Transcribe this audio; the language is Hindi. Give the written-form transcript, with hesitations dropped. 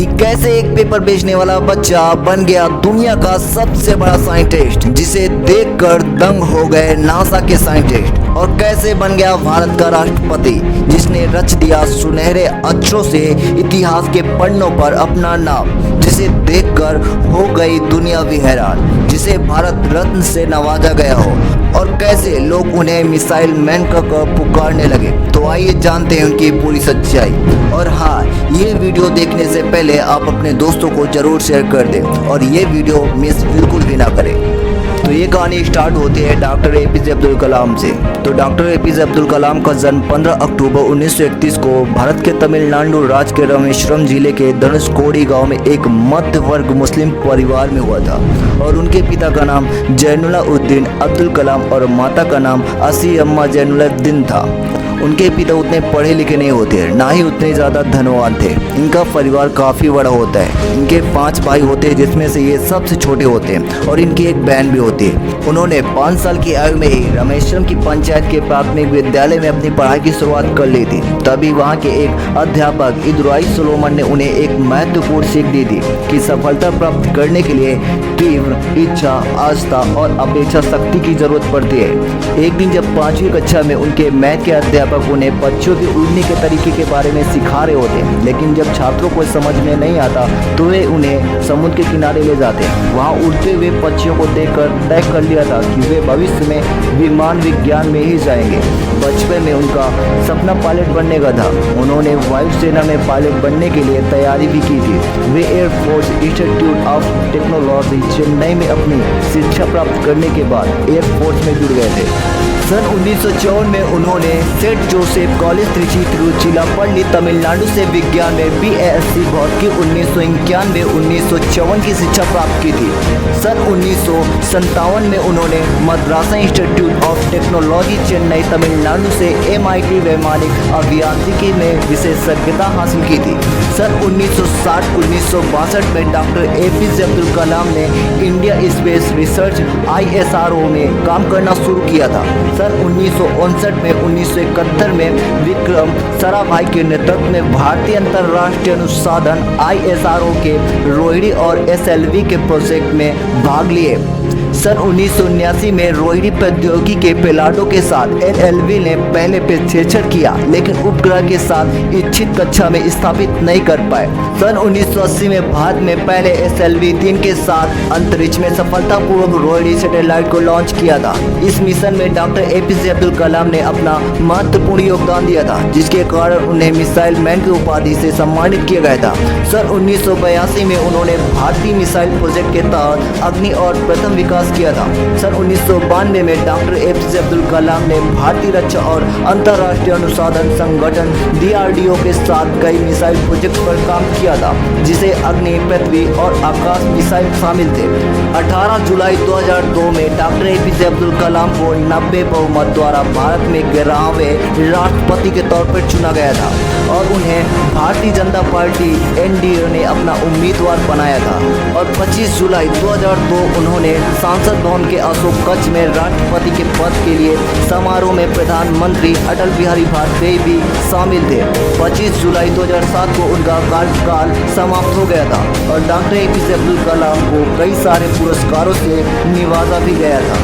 कि कैसे एक पेपर बेचने वाला बच्चा बन गया दुनिया का सबसे बड़ा साइंटिस्ट, जिसे देखकर दंग हो गए नासा के साइंटिस्ट, और कैसे बन गया भारत का राष्ट्रपति, जिसने रच दिया सुनहरे अक्षरों से इतिहास के पन्नों पर अपना नाम, जिसे देखकर हो गई दुनिया भी हैरान, जिसे भारत रत्न से नवाजा गया हो, और कैसे लोग उन्हें मिसाइल मैन का पुकारने लगे। तो आइए जानते हैं उनकी पूरी सच्चाई। और हाँ, ये वीडियो देखने से पहले आप अपने दोस्तों को जरूर शेयर कर दें और ये वीडियो मिस बिल्कुल भी ना करें। तो ये कहानी स्टार्ट होती है डॉक्टर एपीजे अब्दुल कलाम से। तो डॉक्टर एपीजे अब्दुल कलाम का जन्म 15 अक्टूबर 1931 को भारत के तमिलनाडु राज्य के रामेश्वरम जिले के धनुषकोडी गांव में एक मध्य वर्ग मुस्लिम परिवार में हुआ था। और उनके पिता का नाम जैनुलाब्दीन अब्दुल कलाम और माता का नाम असीयम्मा जैनुलाब्दीन था। उनके पिता उतने पढ़े लिखे नहीं होते, ना ही उतने ज़्यादा धनवान थे। इनका परिवार काफ़ी बड़ा होता है। इनके 5 भाई होते हैं, जिसमें से ये सबसे छोटे होते हैं, और इनकी एक बहन भी होती है। उन्होंने 5 साल की आयु में ही रामेश्वरम की पंचायत के प्राथमिक विद्यालय में अपनी पढ़ाई की शुरुआत कर ली थी। तभी वहाँ के एक अध्यापक इदुराई सोलोमन ने उन्हें एक महत्वपूर्ण सीख दी थी कि सफलता प्राप्त करने के लिए तीव्र इच्छा, आस्था और अपेक्षा शक्ति की जरूरत पड़ती है। एक दिन जब 5वीं कक्षा में उनके मैथ के अध्यापक उन्हें पक्षियों के उड़ने के तरीके के बारे में सिखा रहे होते, लेकिन जब छात्रों को समझ में नहीं आता तो वे उन्हें समुद्र के किनारे ले जाते। वहाँ उड़ते हुए पक्षियों को देखकर तय कर लिया था कि वे भविष्य में विमान विज्ञान में ही जाएंगे। बचपन में उनका सपना पायलट बनने का था। उन्होंने वायुसेना में पायलट बनने के लिए तैयारी भी की थी। वे air force institute of technology Chennai में अपनी शिक्षा प्राप्त करने के बाद एयरफोर्स में जुड़ गए थे। सन 1954 में उन्होंने Saint Joseph college Trichy Tiruchirappalli Tamil Nadu से विज्ञान में BSc भौतिकी 1951 की शिक्षा प्राप्त की थी। सन 1957 में उन्होंने Madras institute of technology Chennai Tamil Nadu से MIT वैमानिक अभियांत्रिकी में विशेषज्ञता हासिल की थी। सन 1960-1962 में डॉक्टर एपीजे अब्दुल कलाम ने इंडिया स्पेस रिसर्च ISRO में काम करना शुरू किया था। सन 1959 में 1971 में विक्रम साराभाई के नेतृत्व में भारतीय अंतर्राष्ट्रीय अनुसंधान ISRO के रोहिणी और SLV के प्रोजेक्ट में भाग लिए। सन 1979 में रोहिणी प्रौद्योगिकी के पेलाडो के साथ NLV ने पहले प्रक्षेपण किया, लेकिन उपग्रह के साथ इच्छित कक्षा में स्थापित नहीं कर पाए। सन 1980 में भारत में पहले SLV-3 के साथ अंतरिक्ष में सफलतापूर्वक रोहिणी सैटेलाइट को लॉन्च किया था। इस मिशन में डॉक्टर एपीजे अब्दुल कलाम ने अपना महत्वपूर्ण योगदान दिया था, जिसके कारण उन्हें मिसाइल मैन की उपाधि से सम्मानित किया गया था। सन 1982 में उन्होंने भारतीय मिसाइल प्रोजेक्ट के तहत अग्नि और प्रथम विकास किया था। सन 1992 में डॉक्टर एपीजे अब्दुल कलाम ने भारतीय रक्षा और अंतर्राष्ट्रीय अनुसंधान संगठन DRDO के साथ कई मिसाइल प्रोजेक्ट पर काम किया था, जिसे अग्नि, पृथ्वी और आकाश मिसाइल शामिल थे। 18 जुलाई 2002 में डॉक्टर एपीजे अब्दुल कलाम को 90 बहुमत द्वारा भारत में 11वें राष्ट्रपति के तौर पर चुना गया था, और उन्हें भारतीय जनता पार्टी NDA ने अपना उम्मीदवार बनाया था। और 25 जुलाई 2002 उन्होंने संसद भवन के अशोक कक्ष में राष्ट्रपति के पद के लिए समारोह में प्रधानमंत्री अटल बिहारी वाजपेयी भी शामिल थे। 25 जुलाई 2007 को उनका कार्यकाल समाप्त हो गया था, और डॉक्टर एपीजे अब्दुल कलाम को कई सारे पुरस्कारों से निवाजा भी गया था।